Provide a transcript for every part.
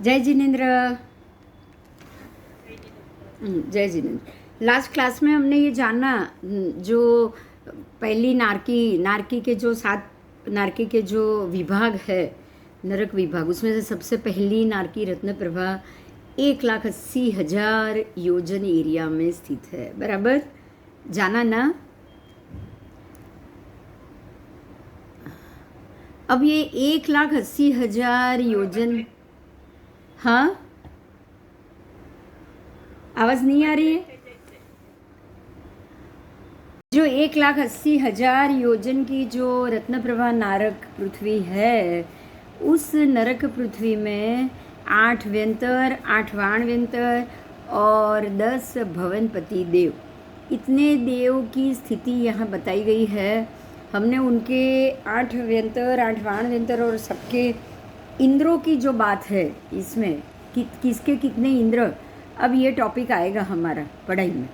जय जिनेन्द्र। जय Jinendra. Last class में हमने ये जाना जो पहली नारकी के जो 7 नारकी के जो विभाग है, नरक विभाग, उसमें से सबसे पहली नारकी रत्नप्रभा 1,80,000 योजन एरिया में स्थित है। बराबर जाना ना। अब ये 1,80,000 योजन, हाँ आवाज नहीं आ रही है। जो 1,80,000 योजन की जो रत्नप्रभा नारक पृथ्वी है, उस नरक पृथ्वी में 8 व्यंतर, 8 वाण व्यंतर और 10 भवनपति देव, इतने देव की स्थिति यहाँ बताई गई है। हमने उनके 8 व्यंतर, 8 वाण व्यंतर और सबके इंद्रों की जो बात है इसमें किसके कितने इंद्र, अब ये टॉपिक आएगा हमारा पढ़ाई में।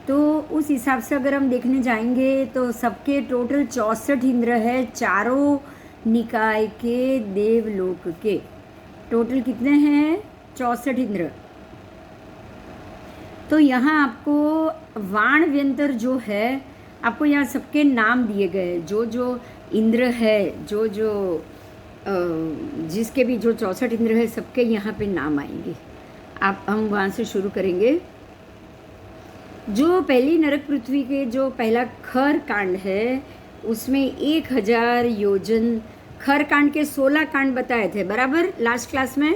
तो उस हिसाब से अगर हम देखने जाएंगे तो सबके टोटल 64 इंद्र है, चारों निकाय के देवलोक के टोटल कितने हैं? 64 इंद्र। तो यहाँ आपको वाण व्यंतर जो है, आपको यहाँ सबके नाम दिए गए, जो जो इंद्र है, जो जो जिसके भी जो 64 इंद्र है, सबके यहाँ पे नाम आएंगे। हम वहाँ से शुरू करेंगे। जो पहली नरक पृथ्वी के जो पहला खर कांड है, उसमें 1,000 योजन, खर कांड के 16 कांड बताए थे बराबर लास्ट क्लास में।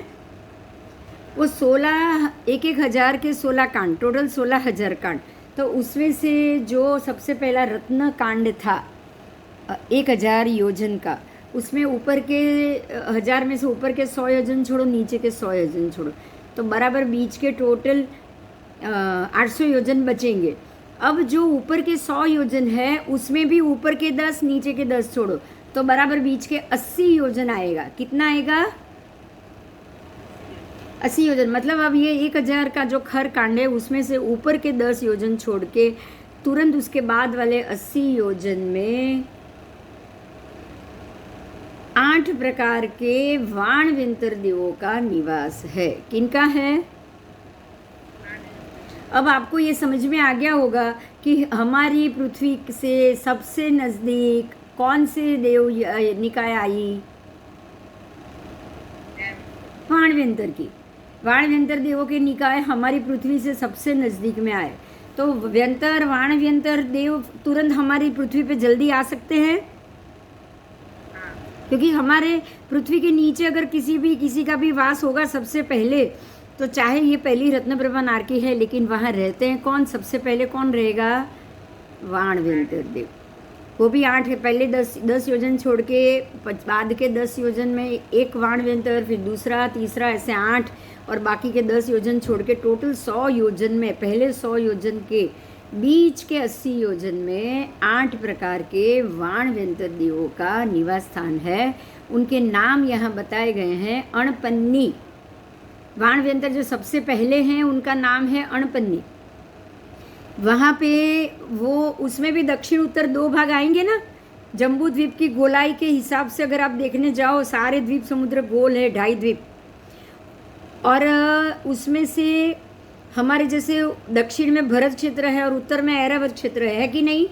वो 16 एक 1,000 के 16 कांड, टोटल 16,000 कांड। तो उसमें से जो सबसे पहला रत्न कांड था 1,000 योजन का, उसमें ऊपर के 1,000 में से ऊपर के 100 योजन छोड़ो, नीचे के 100 योजन छोड़ो, तो बराबर बीच के टोटल 800 योजन बचेंगे। अब जो ऊपर के 100 योजन है, उसमें भी ऊपर के 10, नीचे के 10 छोड़ो, तो बराबर बीच के 80 योजन आएगा। कितना आएगा? 80 योजन। मतलब अब ये 1,000 का जो खर कांड है, उसमें से ऊपर के 10 योजन छोड़ के तुरंत उसके बाद वाले 80 योजन में 8 प्रकार के वाण व्यंतर देवों का निवास है। किनका है? अब आपको ये समझ में आ गया होगा कि हमारी पृथ्वी से सबसे नज़दीक कौन से देव निकाय आई? वाण व्यंतर की। वाण व्यंतर देवों के निकाय हमारी पृथ्वी से सबसे नज़दीक में आए। तो व्यंतर, वाण व्यंतर देव तुरंत हमारी पृथ्वी पे जल्दी आ सकते हैं, क्योंकि हमारे पृथ्वी के नीचे अगर किसी का भी वास होगा सबसे पहले, तो चाहे ये पहली रत्नप्रभा नारकी है, लेकिन वहाँ रहते हैं कौन? सबसे पहले कौन रहेगा? वाण व्यंतर देव। वो भी 8 पहले 10 योजन छोड़ के बाद के 10 योजन में एक वाण व्यंतर, फिर दूसरा, तीसरा, ऐसे 8, और बाकी के 10 योजन छोड़ के टोटल 100 योजन में, पहले 100 योजन के बीच के 80 योजन में 8 प्रकार के वाण व्यंतर देवों का निवास स्थान है। उनके नाम यहाँ बताए गए हैं। अणपन्नी वाण व्यंतर जो सबसे पहले हैं, उनका नाम है अणपन्नी। वहाँ पे वो, उसमें भी दक्षिण उत्तर 2 भाग आएंगे ना। जम्बू द्वीप की गोलाई के हिसाब से अगर आप देखने जाओ, सारे द्वीप समुद्र गोल है, 2.5 द्वीप, और उसमें से हमारे जैसे दक्षिण में भरत क्षेत्र है और उत्तर में ऐरावत क्षेत्र है कि नहीं?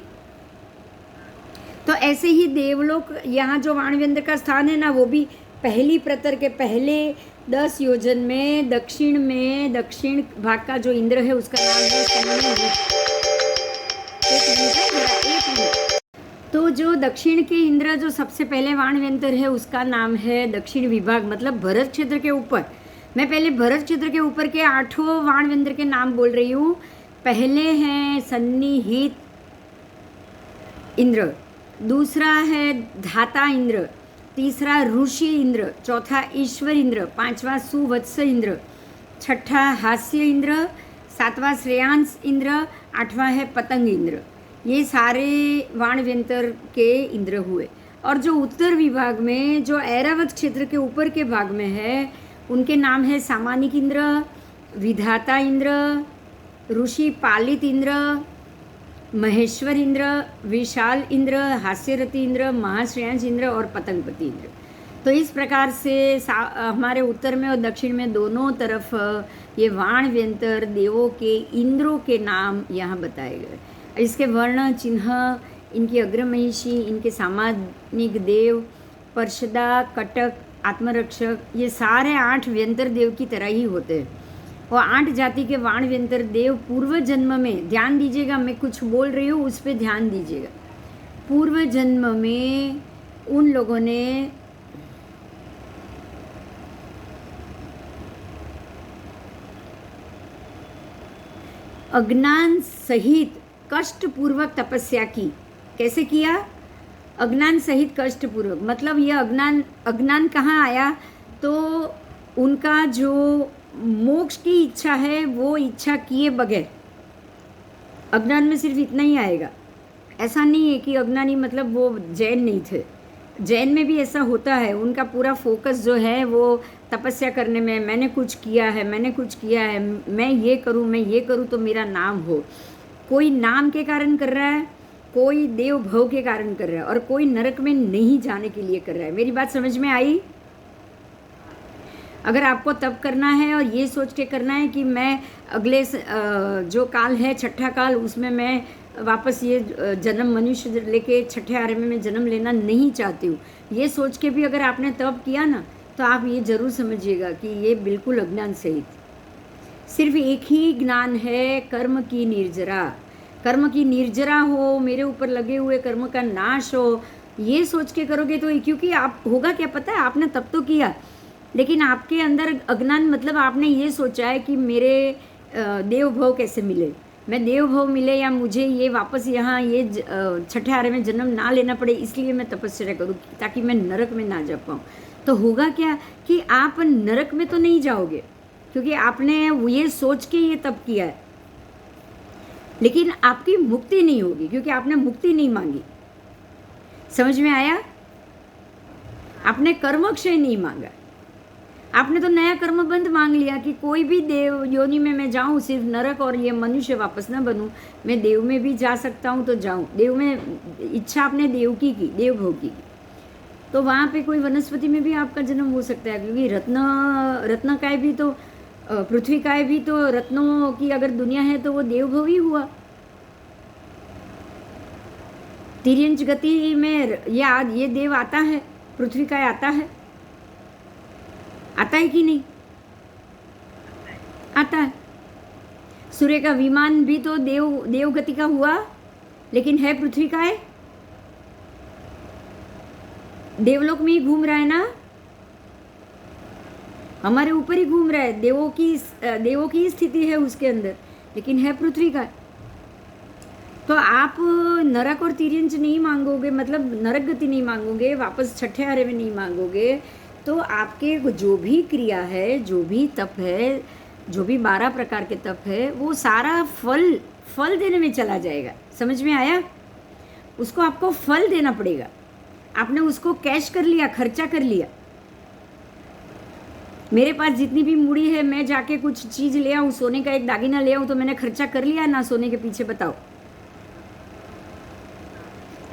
तो ऐसे ही देवलोक, यहाँ जो वाण व्यंतर का स्थान है ना, वो भी पहली प्रतर के पहले 10 योजन में दक्षिण भाग का जो इंद्र है, उसका नाम है सन्नी। तो जो दक्षिण के इंद्र जो सबसे पहले वाण व्यंतर है, उसका नाम है दक्षिण विभाग, मतलब भरत क्षेत्र के ऊपर। मैं पहले भरत क्षेत्र के ऊपर के 8 वाण व्यंतर के नाम बोल रही हूँ। पहले हैं सन्निहित इंद्र, दूसरा है धाता इंद्र, तीसरा ऋषि इंद्र, चौथा ईश्वर इंद्र, 5वां सुवत्स इंद्र, 6ठा हास्य इंद्र, 7वां श्रेयांस इंद्र, 8वां है पतंग इंद्र। ये सारे वाण व्यंतर के इंद्र हुए। और जो उत्तर विभाग में, जो ऐरावत क्षेत्र के ऊपर के भाग में है, उनके नाम है सामानिक इंद्र, विधाता इंद्र, ऋषि पालित इंद्र, महेश्वर इंद्र, विशाल इंद्र, हास्यरथी इंद्र, महाश्रेयांश इंद्र और पतंगपति इंद्र। तो इस प्रकार से हमारे उत्तर में और दक्षिण में दोनों तरफ ये वाण व्यंतर देवों के इंद्रों के नाम यहाँ बताए गए। इसके वर्ण चिन्ह, इनकी अग्रमहिषी, इनके सामानिक देव, पर्षदा, कटक, आत्मरक्षक, ये सारे 8 व्यंतर देव की तरह ही होते हैं। और 8 जाति के वाण व्यंतर देव पूर्व जन्म में, ध्यान दीजिएगा मैं कुछ बोल रही हूँ उस पर ध्यान दीजिएगा, पूर्व जन्म में उन लोगों ने अज्ञान सहित कष्टपूर्वक तपस्या की। कैसे किया? अज्ञान सहित कष्टपूर्वक, मतलब ये अज्ञान कहाँ आया? तो उनका जो मोक्ष की इच्छा है वो इच्छा किए बगैर, अज्ञान में सिर्फ इतना ही आएगा। ऐसा नहीं है कि अज्ञानी मतलब वो जैन नहीं थे, जैन में भी ऐसा होता है। उनका पूरा फोकस जो है वो तपस्या करने में, मैंने कुछ किया है, मैंने कुछ किया है, मैं ये करूँ तो मेरा नाम हो। कोई नाम के कारण कर रहा है, कोई देव भव के कारण कर रहा है, और कोई नरक में नहीं जाने के लिए कर रहा है। मेरी बात समझ में आई? अगर आपको तप करना है और ये सोच के करना है कि मैं अगले जो काल है, छठा काल, उसमें मैं वापस ये जन्म मनुष्य लेके छठे आरंभ में जन्म लेना नहीं चाहती हूँ, ये सोच के भी अगर आपने तप किया ना, तो आप ये ज़रूर समझिएगा कि ये बिल्कुल अज्ञान सहित। सिर्फ एक ही ज्ञान है, कर्म की निर्जरा। कर्म की निर्जरा हो, मेरे ऊपर लगे हुए कर्म का नाश हो, ये सोच के करोगे तो, क्योंकि आप होगा क्या पता है, आपने तप तो किया लेकिन आपके अंदर अज्ञान, मतलब आपने ये सोचा है कि मेरे देव भव कैसे मिले, मैं देव भव मिले, या मुझे ये वापस यहाँ ये छठे आरे में जन्म ना लेना पड़े, इसलिए मैं तपस्या करूँ ताकि मैं नरक में ना जा पाऊँ। तो होगा क्या कि आप नरक में तो नहीं जाओगे, क्योंकि आपने ये सोच के ये तप किया है, लेकिन आपकी मुक्ति नहीं होगी क्योंकि आपने मुक्ति नहीं मांगी। समझ में आया? आपने कर्मक्षय नहीं मांगा, आपने तो नया कर्म बंध मांग लिया कि कोई भी देव योनि में मैं जाऊं, सिर्फ नरक और ये मनुष्य वापस ना बनूं, मैं देव में भी जा सकता हूं तो जाऊं। देव में इच्छा आपने देव की, देव भोग की, तो वहाँ पे कोई वनस्पति में भी आपका जन्म हो सकता है, क्योंकि रत्न काय भी तो, पृथ्वी काय भी तो रत्नों की अगर दुनिया है तो वो देव भव ही हुआ। तिर्यंच गति में ये देव आता है, पृथ्वी काय आता है, आता है कि नहीं? आता है। सूर्य का विमान भी तो देव गति का हुआ, लेकिन है पृथ्वी का है, देवलोक में ही घूम रहा है ना, हमारे ऊपर ही घूम रहा है, देवों की स्थिति है उसके अंदर, लेकिन है पृथ्वी का। तो आप नरक और तिर्यंच नहीं मांगोगे, मतलब नरक गति नहीं मांगोगे, वापस छठे आरे में नहीं मांगोगे, तो आपके जो भी क्रिया है, जो भी तप है, जो भी 12 प्रकार के तप है, वो सारा फल देने में चला जाएगा। समझ में आया? उसको आपको फल देना पड़ेगा। आपने उसको कैश कर लिया, खर्चा कर लिया। मेरे पास जितनी भी मूड़ी है, मैं जाके कुछ चीज़ ले आऊँ, सोने का एक दागिना ले आऊँ, तो मैंने खर्चा कर लिया ना सोने के पीछे? बताओ।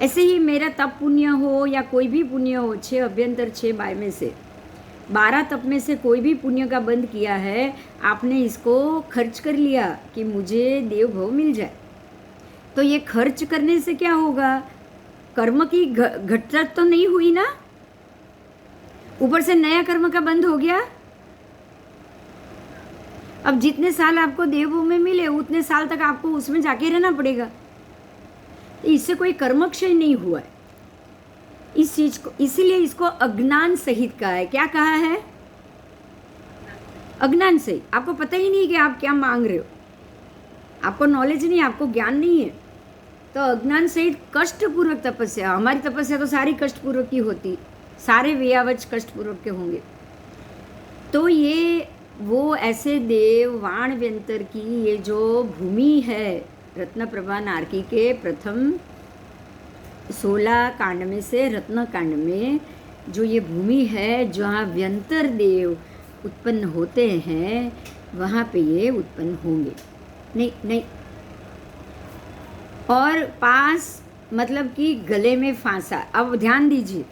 ऐसे ही मेरा तप पुण्य हो या कोई भी पुण्य हो, 6 अभ्यंतर 6 बाय में से 12 तप में से कोई भी पुण्य का बंद किया है, आपने इसको खर्च कर लिया कि मुझे देव भव मिल जाए। तो ये खर्च करने से क्या होगा? कर्म की घटता तो नहीं हुई ना, ऊपर से नया कर्म का बंद हो गया। अब जितने साल आपको देवभूमि में मिले, उतने साल तक आपको उसमें जाके रहना पड़ेगा। इससे कोई कर्मक्षय नहीं हुआ है इस चीज को, इसीलिए इसको अज्ञान सहित कहा है। क्या कहा है? अज्ञान सहित। आपको पता ही नहीं कि आप क्या मांग रहे हो, आपको नॉलेज नहीं, आपको ज्ञान नहीं है, तो अज्ञान सहित कष्टपूर्वक तपस्या। हमारी तपस्या तो सारी कष्टपूर्वक की होती, सारे व्यवच कष्टपूर्वक के होंगे। तो ये वो ऐसे देव वाण व्यंतर की ये जो भूमि है, रत्नप्रभा नारकी के प्रथम 16 कांड में से रत्न कांड में जो ये भूमि है, जहाँ व्यंतर देव उत्पन्न होते हैं, वहाँ पे ये उत्पन्न होंगे। नहीं, और पास मतलब कि गले में फांसा। अब ध्यान दीजिए,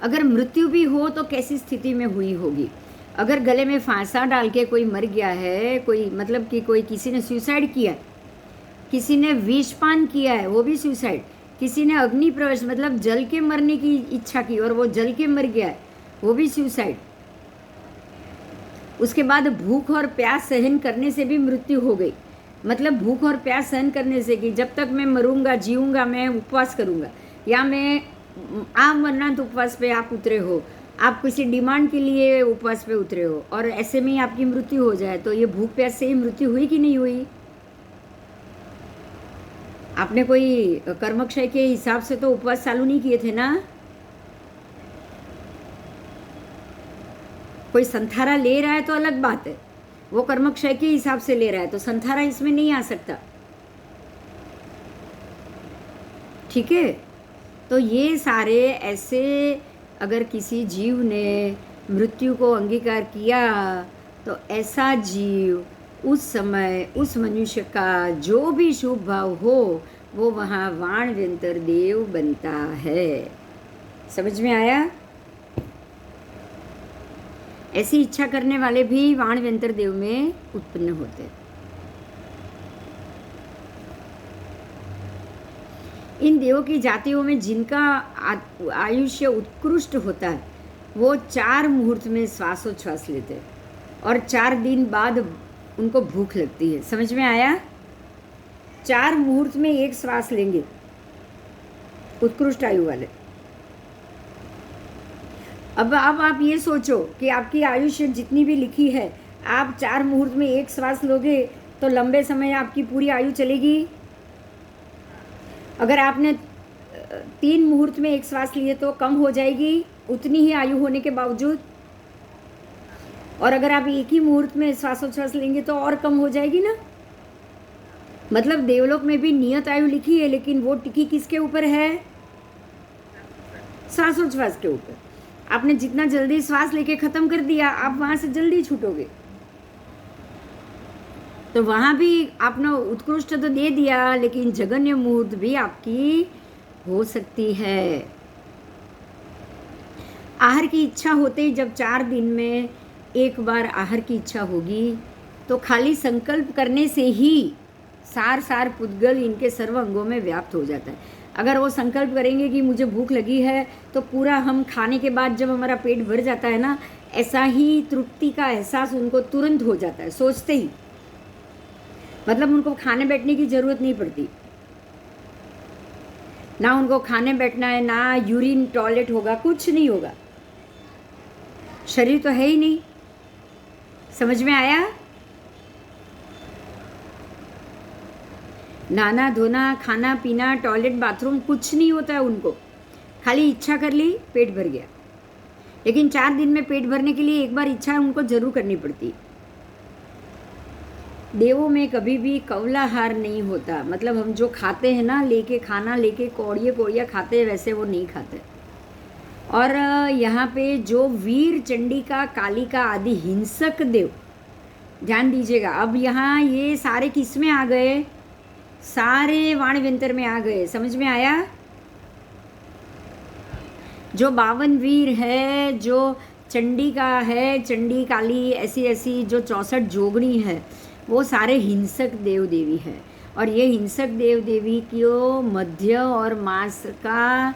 अगर मृत्यु भी हो तो कैसी स्थिति में हुई होगी। अगर गले में फांसा डाल के कोई मर गया है, कोई मतलब कि कोई किसी ने सुसाइड किया, किसी ने विषपान किया है, वो भी सुसाइड, किसी ने अग्नि प्रवेश मतलब जल के मरने की इच्छा की और वो जल के मर गया है, वो भी सुसाइड। उसके बाद भूख और प्यास सहन करने से भी मृत्यु हो गई। मतलब भूख और प्यास सहन करने से कि जब तक मैं मरूंगा जीऊंगा मैं उपवास करूंगा, या मैं आप अमरनाथ उपवास पे आप उतरे हो, आप किसी डिमांड के लिए उपवास पे उतरे हो और ऐसे में ही आपकी मृत्यु हो जाए, तो ये भूख प्यास से ही मृत्यु हुई कि नहीं हुई? आपने कोई कर्मक्षय के हिसाब से तो उपवास चालू नहीं किए थे ना। कोई संथारा ले रहा है तो अलग बात है, वो कर्मक्षय के हिसाब से ले रहा है तो संथारा इसमें नहीं आ सकता। ठीक है, तो ये सारे ऐसे अगर किसी जीव ने मृत्यु को अंगीकार किया तो ऐसा जीव उस समय उस मनुष्य का जो भी शुभ भाव हो वो वहाँ वाणव्यंतर देव बनता है। समझ में आया? ऐसी इच्छा करने वाले भी वाणव्यंतर देव में उत्पन्न होते हैं। इन देवों की जातियों में जिनका आयुष्य उत्कृष्ट होता है वो 4 मुहूर्त में श्वासोच्छ्वास लेते हैं और 4 दिन बाद उनको भूख लगती है। समझ में आया? 4 मुहूर्त में एक श्वास लेंगे उत्कृष्ट आयु वाले। अब आप ये सोचो कि आपकी आयुष्य जितनी भी लिखी है, आप 4 मुहूर्त में एक श्वास लोगे तो लंबे समय आपकी पूरी आयु चलेगी। अगर आपने 3 मुहूर्त में एक श्वास लिए तो कम हो जाएगी उतनी ही आयु होने के बावजूद, और अगर आप एक ही मुहूर्त में श्वासोच्छ्वास लेंगे तो और कम हो जाएगी ना। मतलब देवलोक में भी नियत आयु लिखी है, लेकिन वो टिकी किसके ऊपर है? श्वासोच्छ्वास के ऊपर। आपने जितना जल्दी श्वास लेके खत्म कर दिया आप वहां से जल्दी छूटोगे। तो वहां भी आपने उत्कृष्ट तो दे दिया, लेकिन जघन्य मुहूर्त भी आपकी हो सकती है। आहार की इच्छा होते ही जब 4 दिन में एक बार आहार की इच्छा होगी तो खाली संकल्प करने से ही सार पुद्गल इनके सर्व अंगों में व्याप्त हो जाता है। अगर वो संकल्प करेंगे कि मुझे भूख लगी है तो पूरा हम खाने के बाद जब हमारा पेट भर जाता है ना, ऐसा ही तृप्ति का एहसास उनको तुरंत हो जाता है सोचते ही। मतलब उनको खाने बैठने की ज़रूरत नहीं पड़ती, ना उनको खाने बैठना है, ना यूरिन टॉयलेट होगा, कुछ नहीं होगा। शरीर तो है ही नहीं। समझ में आया? नहाना धोना खाना पीना टॉयलेट बाथरूम कुछ नहीं होता है उनको, खाली इच्छा कर ली पेट भर गया। लेकिन 4 दिन में पेट भरने के लिए एक बार इच्छा उनको जरूर करनी पड़ती। देवों में कभी भी कौलाहार नहीं होता, मतलब हम जो खाते हैं ना, लेके खाना लेके कौड़िया खाते हैं, वैसे वो नहीं खाते। और यहाँ पे जो वीर चंडिका कालिका आदि हिंसक देव, ध्यान दीजिएगा। अब यहाँ ये सारे किस में आ गए? सारे वाणव्यंतर में आ गए। समझ में आया? जो 52 वीर है, जो चंडिका है, चंडी काली ऐसी जो 64 जोगणी है, वो सारे हिंसक देव देवी है। और ये हिंसक देव देवी को मध्य और मास का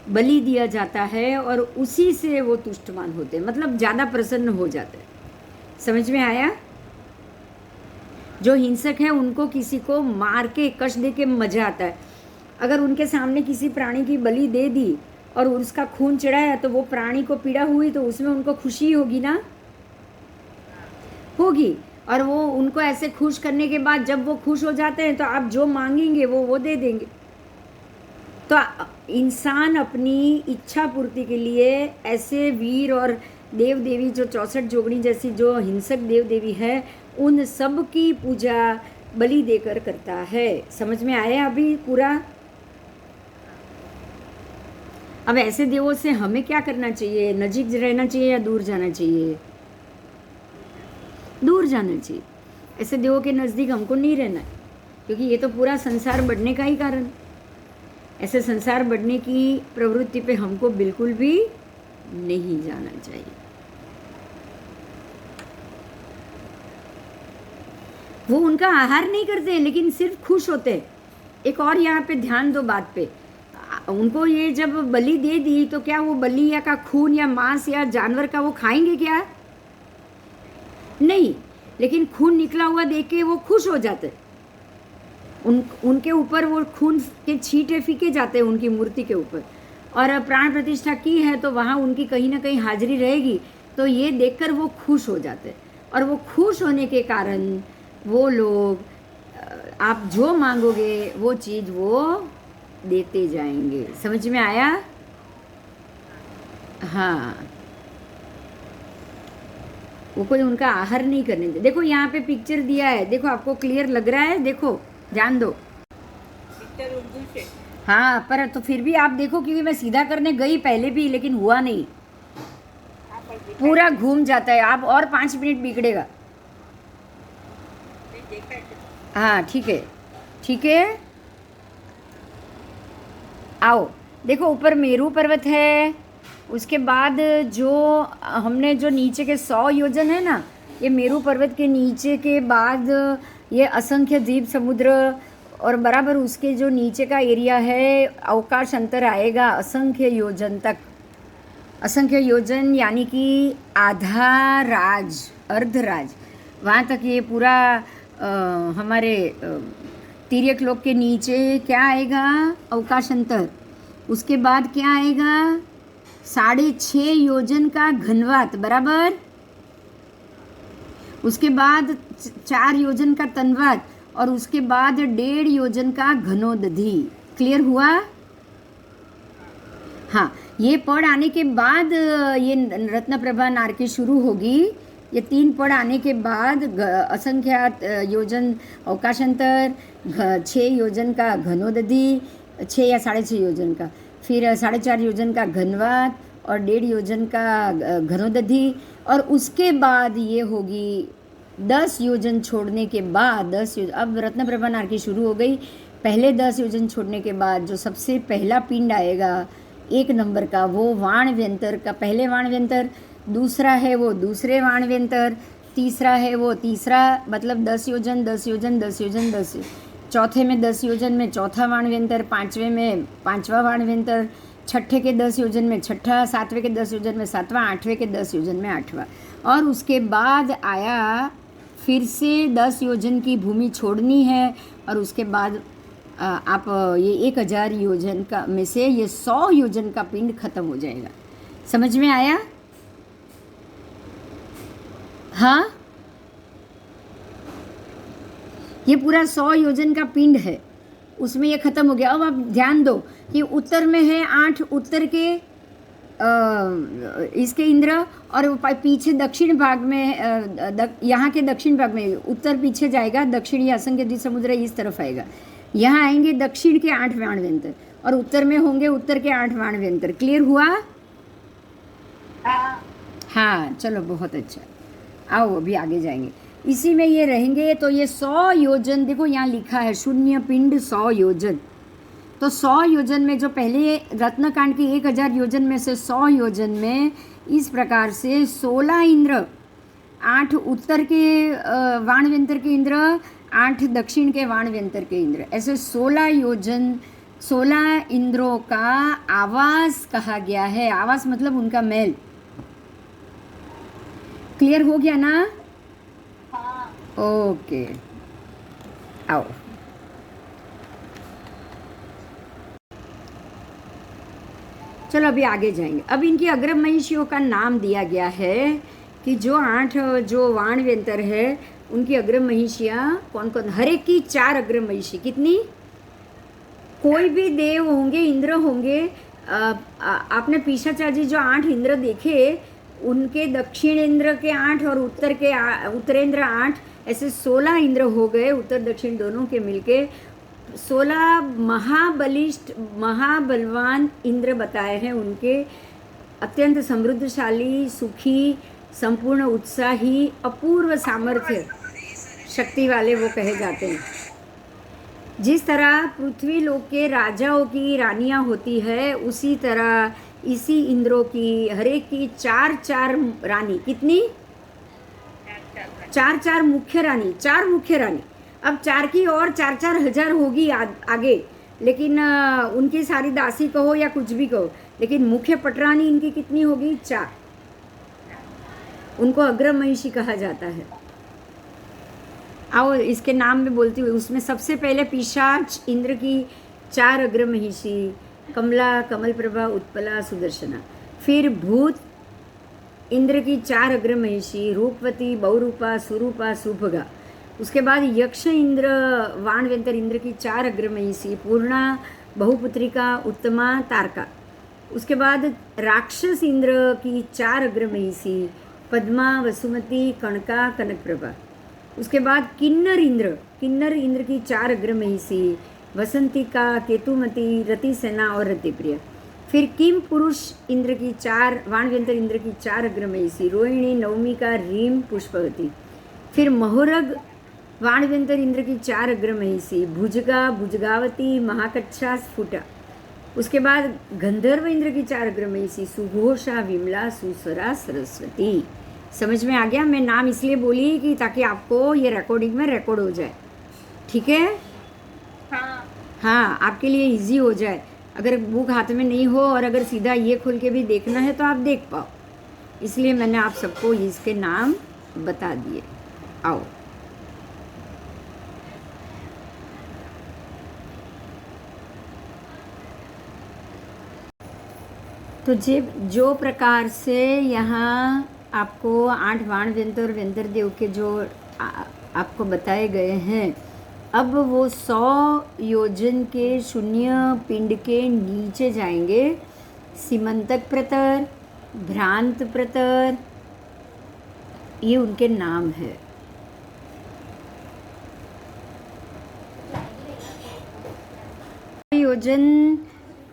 बलि दिया जाता है और उसी से वो तुष्टमान होते हैं, मतलब ज़्यादा प्रसन्न हो जाते हैं। समझ में आया? जो हिंसक है उनको किसी को मार के कष्ट दे के मज़ा आता है। अगर उनके सामने किसी प्राणी की बलि दे दी और उसका खून चढ़ाया तो वो प्राणी को पीड़ा हुई तो उसमें उनको खुशी होगी ना, होगी। और वो उनको ऐसे खुश करने के बाद जब वो खुश हो जाते हैं तो आप जो मांगेंगे वो दे देंगे। तो इंसान अपनी इच्छा पूर्ति के लिए ऐसे वीर और देव देवी जो 64 जोगणी जैसी जो हिंसक देव देवी है, उन सब की पूजा बलि देकर करता है। समझ में आया अभी पूरा? अब ऐसे देवों से हमें क्या करना चाहिए? नजीक रहना चाहिए या दूर जाना चाहिए? दूर जाना चाहिए। ऐसे देवों के नज़दीक हमको नहीं रहना है, क्योंकि ये तो पूरा संसार बढ़ने का ही कारण। ऐसे संसार बढ़ने की प्रवृत्ति पे हमको बिल्कुल भी नहीं जाना चाहिए। वो उनका आहार नहीं करते लेकिन सिर्फ खुश होते हैं। एक और यहाँ पे ध्यान दो बात पे, उनको ये जब बलि दे दी तो क्या वो बलि या का खून या मांस या जानवर का वो खाएंगे क्या? नहीं, लेकिन खून निकला हुआ देख के वो खुश हो जाते। उनके ऊपर वो खून के छींटे फीके जाते हैं उनकी मूर्ति के ऊपर, और प्राण प्रतिष्ठा की है तो वहाँ उनकी कहीं ना कहीं हाजिरी रहेगी, तो ये देखकर वो खुश हो जाते। और वो खुश होने के कारण वो लोग, आप जो मांगोगे वो चीज़ वो देते जाएंगे। समझ में आया? हाँ, वो कोई उनका आहार नहीं करने दे। देखो यहाँ पे पिक्चर दिया है, देखो आपको क्लियर लग रहा है? देखो ध्यान दो। पिक्चर उर्दू से। हाँ, पर तो फिर भी आप देखो, क्योंकि मैं सीधा करने गई पहले भी लेकिन हुआ नहीं, पूरा घूम जाता है। आप और 5 मिनट बिगड़ेगा। हाँ ठीक है, ठीक है। आओ देखो, ऊपर मेरू पर्वत है, उसके बाद जो हमने जो नीचे के 100 योजन है ना, ये मेरू पर्वत के नीचे के बाद ये असंख्य द्वीप समुद्र, और बराबर उसके जो नीचे का एरिया है अवकाश अंतर आएगा असंख्य योजन तक। असंख्य योजन यानी कि आधा राज, अर्धराज, वहाँ तक ये पूरा हमारे तिर्यक लोक के नीचे क्या आएगा? अवकाश अंतर। उसके बाद क्या आएगा? 6.5 योजन का घनवात, बराबर। उसके बाद 4 योजन का तनवात, और उसके बाद 1.5 योजन का घनोदधि। क्लियर हुआ? हाँ, ये पढ़ आने के बाद ये रत्नप्रभा नारकी शुरू होगी। ये 3 पढ़ आने के बाद असंख्यात योजन अवकाशांतर, 6 योजन का घनोदधि, 6 या 6.5 योजन का, फिर 4.5 योजन का घनवात और 1.5 योजन का घनोदधि, और उसके बाद ये होगी 10 योजन छोड़ने के बाद 10 योजन। अब रत्नप्रभा नारकी शुरू हो गई। पहले 10 योजन छोड़ने के बाद जो सबसे पहला पिंड आएगा 1 नंबर का, वो वाणव्यंतर का पहले वाणव्यंतर, दूसरा है वो दूसरे वाणव्यंतर, तीसरा है वो तीसरा, मतलब 10 योजन 10 योजन 10 योजन 10, चौथे में 10 योजन में चौथा वाणव्यंतर, 5वें में 5वां वाणव्यंतर, छठे के 10 योजन में छठा, 7वें के 10 योजन में 7वां, 8वें के 10 योजन में 8वां। और उसके बाद आया फिर से 10 योजन की भूमि छोड़नी है, और उसके बाद आप ये 1000 योजन का में से ये 100 योजन का पिंड खत्म हो जाएगा। समझ में आया? हाँ, ये पूरा 100 योजन का पिंड है, उसमें ये खत्म हो गया। अब आप ध्यान दो कि उत्तर में है 8 उत्तर के इसके इंद्र, और पीछे दक्षिण भाग में यहाँ के दक्षिण भाग में उत्तर पीछे जाएगा, दक्षिण या असंख्य द्वीप समुद्र इस तरफ आएगा। यहाँ आएंगे दक्षिण के 8 वाणव्यंतर, और उत्तर में होंगे उत्तर के 8 वाणव्यंतर। क्लियर हुआ? हाँ, चलो बहुत अच्छा। आओ अभी आगे जाएंगे, इसी में ये रहेंगे। तो ये 100 योजन, देखो यहाँ लिखा है शून्य पिंड 100 योजन। तो 100 योजन में जो पहले रत्नकांड की 1000 योजन में से 100 योजन में इस प्रकार से 16 इंद्र, 8 उत्तर के वाणव्यंतर के इंद्र, 8 दक्षिण के वाणव्यंतर के इंद्र, ऐसे 16 योजन, 16 इंद्रों का आवास कहा गया है। आवास मतलब उनका महल। क्लियर हो गया ना? हाँ। ओके, आओ चलो अभी आगे जाएंगे। अब इनकी अग्रम महिषियों का नाम दिया गया है कि जो 8 जो वाणव्यंतर है उनकी अग्रम महिषियाँ कौन कौन? हर एक की 4 अग्रम महिषी। कितनी? कोई भी देव होंगे, इंद्र होंगे, आपने पीछाचार्य जो 8 इंद्र देखे, उनके दक्षिण इंद्र के 8 और उत्तरेंद्र 8, ऐसे 16 इंद्र हो गए, उत्तर दक्षिण दोनों के मिलके 16 महाबलिष्ठ महाबलवान इंद्र बताए हैं। उनके अत्यंत समृद्धशाली, सुखी, संपूर्ण उत्साही, अपूर्व सामर्थ्य शक्ति वाले वो कहे जाते हैं। जिस तरह पृथ्वी लोक के राजाओं की रानियां होती है, उसी तरह इसी इंद्रों की हर एक की 4 4 रानी, कितनी? चार 4 4 मुख्य रानी, 4 मुख्य रानी। अब 4 की और 4 4 हजार होगी आगे, लेकिन उनकी सारी दासी कहो या कुछ भी कहो, लेकिन मुख्य पटरानी इनकी कितनी होगी? 4। उनको अग्रमहिषी कहा जाता है। आओ इसके नाम में बोलती हुई, उसमें सबसे पहले पिशाच इंद्र की 4 अग्रमहिषी, कमला, कमलप्रभा, उत्पला, सुदर्शना। फिर भूत इंद्र की 4 अग्रमहिषी, रूपवती, बहुरूपा, सुरूपा, सुभगा। उसके बाद यक्ष इंद्र, वाणवेंतर इंद्र की 4 अग्रमहिषी, पूर्णा, बहुपुत्रिका, उत्तमा, तारका। उसके बाद राक्षस इंद्र की 4 अग्रमहिषी, पद्मा, वसुमती, कणका, कनकप्रभा। उसके बाद किन्नर इंद्र की 4 अग्रमहिषी, वसंतिका, केतुमती, रतिसेना और रतिप्रिया। फिर किम पुरुष इंद्र की 4, वाणव्यंतर इंद्र की 4 अग्रमहिषी, रोहिणी, नवमिका, रीम, पुष्पवती। फिर महोरग वाणव्यंतर इंद्र की 4 अग्रमहिषी, भुजगा, भुजगावती, महाकच्छा, स्फुटा। उसके बाद गंधर्व इंद्र की 4 अग्रमहिषी, सुघोषा, विमला, सुसरा, सरस्वती। समझ में आ गया? मैं नाम इसलिए बोली कि ताकि आपको ये रिकॉर्डिंग में रिकॉर्ड हो जाए, ठीक है? हाँ हाँ, आपके लिए इजी हो जाए। अगर बुक हाथ में नहीं हो और अगर सीधा ये खोल के भी देखना है तो आप देख पाओ, इसलिए मैंने आप सबको इसके नाम बता दिए। आओ, तो जो प्रकार से यहाँ आपको 8 वाणव्यंतर और व्यंतर देव के जो आपको बताए गए हैं, अब वो 100 योजन के शून्य पिंड के नीचे जाएंगे। सीमंतक प्रतर, भ्रांत प्रतर, ये उनके नाम है। योजन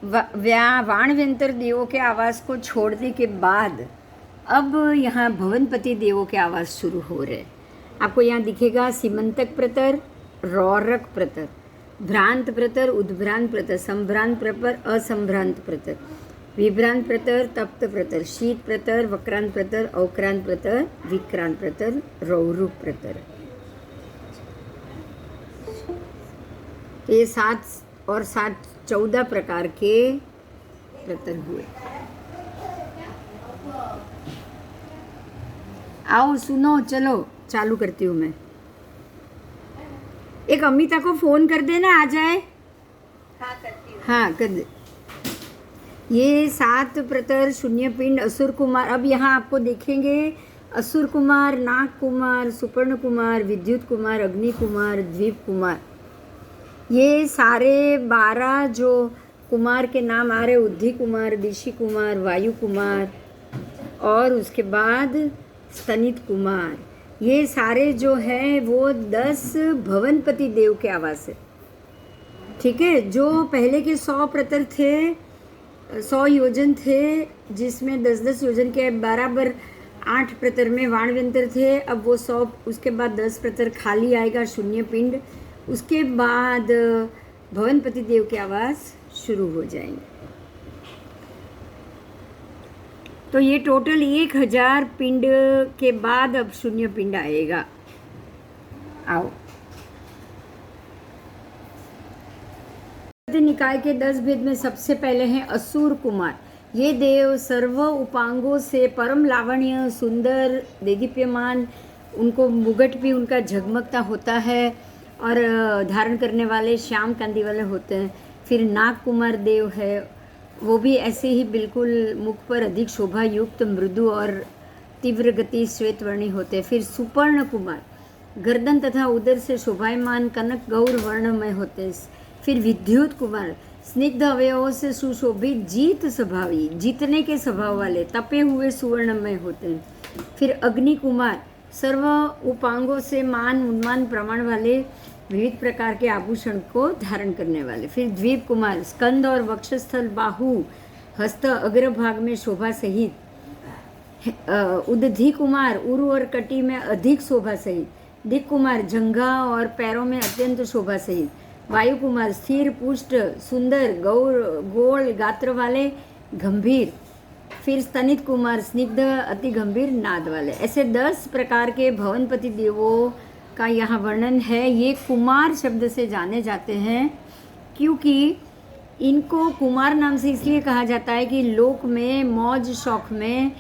वाणव्यंतर देवों के आवास को छोड़ने के बाद अब यहाँ भवनपति देवों के आवास शुरू हो रहे। आपको यहाँ दिखेगा सीमंतक प्रतर, रौरक प्रतर, भ्रांत प्रतर, उद्भ्रांत प्रतर, संभ्रांत प्रतर, असंभ्रांत प्रतर, विभ्रांत प्रतर, तप्त प्रतर, शीत प्रतर, वक्रांत प्रतर, औक्रांत प्रतर, विक्रांत प्रतर, रौरुक प्रतर। ये 7 और 7 14 प्रकार के प्रतर हुए। आओ सुनो, चलो चालू करती हूँ मैं। एक अमिता को फोन कर देना, आ जाए। हाँ करती हूँ। हाँ कर दे। ये 7 प्रतर शून्य पिंड असुर कुमार। अब यहाँ आपको देखेंगे असुर कुमार, नाग कुमार, सुपर्ण कुमार, विद्युत कुमार, अग्नि कुमार, द्वीप कुमार, ये सारे 12 जो कुमार के नाम आ रहे, उद्धि कुमार, दिशी कुमार, वायु कुमार और उसके बाद स्तनित कुमार, ये सारे जो हैं वो 10 भवनपति देव के आवास है, ठीक है। जो पहले के 100 प्रतर थे, 100 योजन थे, जिसमें 10-10 योजन के बराबर 8 प्रतर में वाणव्यंतर थे। अब वो 100, उसके बाद 10 प्रतर खाली आएगा शून्य पिंड, उसके बाद भवनपति देव के आवास शुरू हो जाएंगे। तो ये टोटल 1000 पिंड के बाद अब शून्य पिंड आएगा। आओ, निकाय के 10 भेद में सबसे पहले हैं असुर कुमार। ये देव सर्व उपांगों से परम लावण्य, सुंदर, देदीप्यमान, उनको मुगट भी उनका झगमगता होता है और धारण करने वाले श्याम कांति वाले होते हैं। फिर नाग कुमार देव है, वो भी ऐसे ही बिल्कुल मुख पर अधिक शोभा युक्त, मृदु और तीव्र गति श्वेतवर्णी होते हैं। फिर सुपर्ण कुमार गर्दन तथा उदर से शोभायमान कनक गौर वर्णमय होते हैं। फिर विद्युत कुमार स्निग्ध अवयवों से सुशोभित, जीत स्वभावी, जीतने के स्वभाव वाले, तपे हुए सुवर्णमय होते हैं। फिर अग्नि कुमार सर्व उपांगों से मान, उन्मान, प्रमाण वाले, विविध प्रकार के आभूषण को धारण करने वाले। फिर द्वीप कुमार स्कंद और वक्षस्थल, बाहु, हस्त, अग्रभाग में शोभा सहित। उदधि कुमार उरु और कटी में अधिक शोभा सहित। दिक् कुमार जंघा और पैरों में अत्यंत शोभा सहित। वायु कुमार स्थिर, पुष्ट, सुंदर, गौर, गोल गात्र वाले, गंभीर, फिर स्तनित कुमार, स्निग्ध अति गंभीर नाद वाले, ऐसे 10 प्रकार के भवनपति देवों का यहाँ वर्णन है। ये कुमार शब्द से जाने जाते हैं क्योंकि इनको कुमार नाम से इसलिए कहा जाता है कि लोक में, मौज शौक में,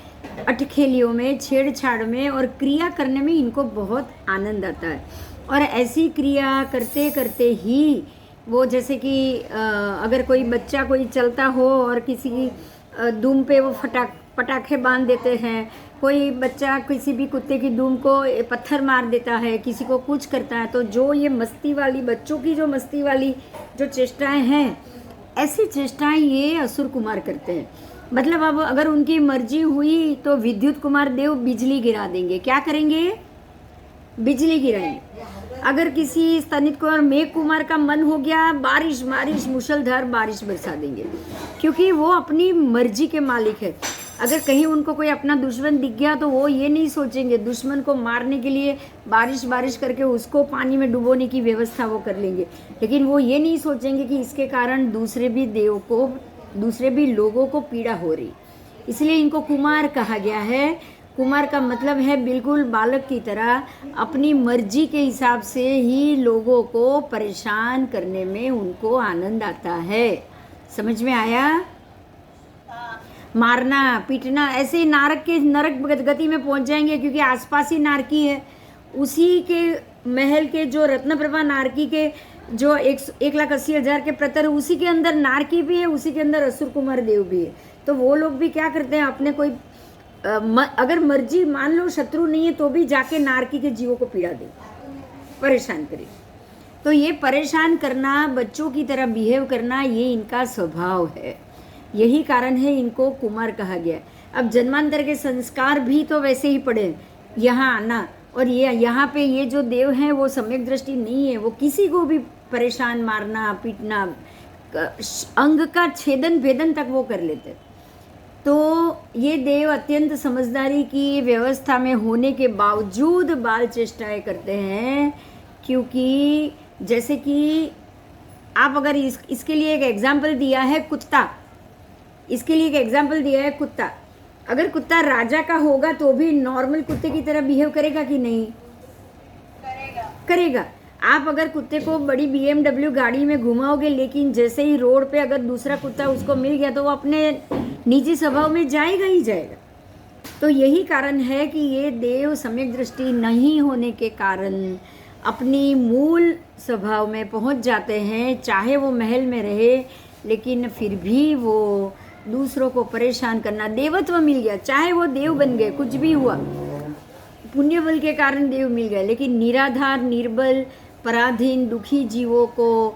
अटखेलियों में, छेड़छाड़ में और क्रिया करने में इनको बहुत आनंद आता है। और ऐसी क्रिया करते करते ही वो, जैसे कि अगर कोई बच्चा कोई चलता हो और किसी दुम पे वो पटाखे बांध देते हैं, कोई बच्चा किसी भी कुत्ते की दुम को पत्थर मार देता है, किसी को कुछ करता है, तो जो ये मस्ती वाली, बच्चों की जो मस्ती वाली जो चेष्टाएं हैं, ऐसी चेष्टाएं ये असुर कुमार करते हैं। मतलब अब अगर उनकी मर्जी हुई तो विद्युत कुमार देव बिजली गिरा देंगे। क्या करेंगे? बिजली गिराएंगे। अगर किसी स्तनित कुमार, मेघ कुमार का मन हो गया, बारिश मूसलाधार बारिश बरसा देंगे, क्योंकि वो अपनी मर्जी के मालिक है। अगर कहीं उनको कोई अपना दुश्मन दिख गया तो वो ये नहीं सोचेंगे, दुश्मन को मारने के लिए बारिश करके उसको पानी में डुबोने की व्यवस्था वो कर लेंगे, लेकिन वो ये नहीं सोचेंगे कि इसके कारण दूसरे भी लोगों को पीड़ा हो रही। इसलिए इनको कुमार कहा गया है। कुमार का मतलब है बिल्कुल बालक की तरह अपनी मर्जी के हिसाब से ही लोगों को परेशान करने में उनको आनंद आता है। समझ में आया? मारना पीटना, ऐसे ही नरक गति में पहुंच जाएंगे, क्योंकि आसपास ही नारकी है। उसी के महल के जो रत्नप्रभा नारकी के जो 1,80,000 के प्रतर, उसी के अंदर नारकी भी है, उसी के अंदर असुर कुमार देव भी है। तो वो लोग भी क्या करते हैं, अपने कोई अगर मर्जी, मान लो शत्रु नहीं है तो भी जाके नारकी के जीवों को पीड़ा दे, परेशान करे। तो ये परेशान करना, बच्चों की तरह बिहेव करना, ये इनका स्वभाव है। यही कारण है इनको कुमार कहा गया। अब जन्मांतर के संस्कार भी तो वैसे ही पड़े, यहाँ आना। और ये यहाँ पे ये जो देव हैं वो सम्यक दृष्टि नहीं है, वो किसी को भी परेशान, मारना पीटना, अंग का छेदन भेदन तक वो कर लेते। तो ये देव अत्यंत समझदारी की व्यवस्था में होने के बावजूद बाल चेष्टाएं करते हैं, क्योंकि जैसे कि आप अगर इसके लिए एक एग्जाम्पल दिया है कुत्ता, इसके लिए एक एग्जाम्पल दिया है कुत्ता। अगर कुत्ता राजा का होगा तो भी नॉर्मल कुत्ते की तरह बिहेव करेगा कि नहीं? करेगा। आप अगर कुत्ते को बड़ी BMW गाड़ी में घुमाओगे, लेकिन जैसे ही रोड पे अगर दूसरा कुत्ता उसको मिल गया तो वो अपने निजी स्वभाव में जाएगा ही जाएगा। तो यही कारण है कि ये देव सम्यक दृष्टि नहीं होने के कारण अपनी मूल स्वभाव में पहुंच जाते हैं। चाहे वो महल में रहे, लेकिन फिर भी वो दूसरों को परेशान करना, देवत्व मिल गया, चाहे वो देव बन गए, कुछ भी हुआ, पुण्य बल के कारण देव मिल गए, लेकिन निराधार, निर्बल, पराधीन, दुखी जीवों को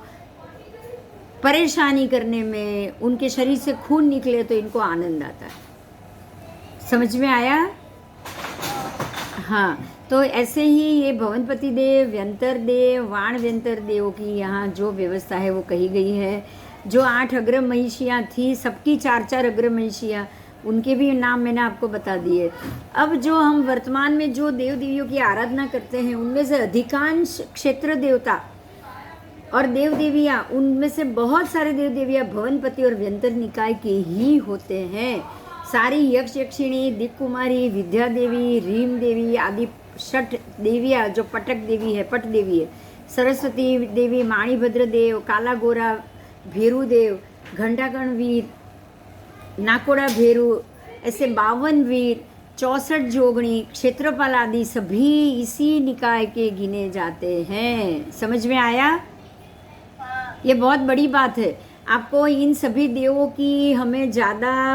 परेशानी करने में, उनके शरीर से खून निकले तो इनको आनंद आता है। समझ में आया? हाँ, तो ऐसे ही ये भवनपति देव, व्यंतर देव, वाण व्यंतर देव की यहाँ जो व्यवस्था है वो कही गई है। जो 8 अग्र महिषियाँ थी, सबकी 4-4 अग्र महिषियाँ, उनके भी नाम मैंने आपको बता दिए। अब जो हम वर्तमान में जो देव देवियों की आराधना करते हैं, उनमें से अधिकांश क्षेत्र देवता और देव देवियाँ, उनमें से बहुत सारे देव देवियाँ भवनपति और व्यंतर निकाय के ही होते हैं। सारी यक्ष यक्षिणी, दिक् कुमारी, विद्या देवी, रीम देवी आदि 6 देवियाँ, जो पटक देवी है, पट देवी है, सरस्वती देवी, माणिभद्र देव, काला गोरा भेरू देव, घंटाकर्ण वीर, नाकोड़ा भेरू, ऐसे 52 वीर, 64 जोगणी, क्षेत्रपाल आदि सभी इसी निकाय के गिने जाते हैं। समझ में आया? ये बहुत बड़ी बात है। आपको इन सभी देवों की हमें ज़्यादा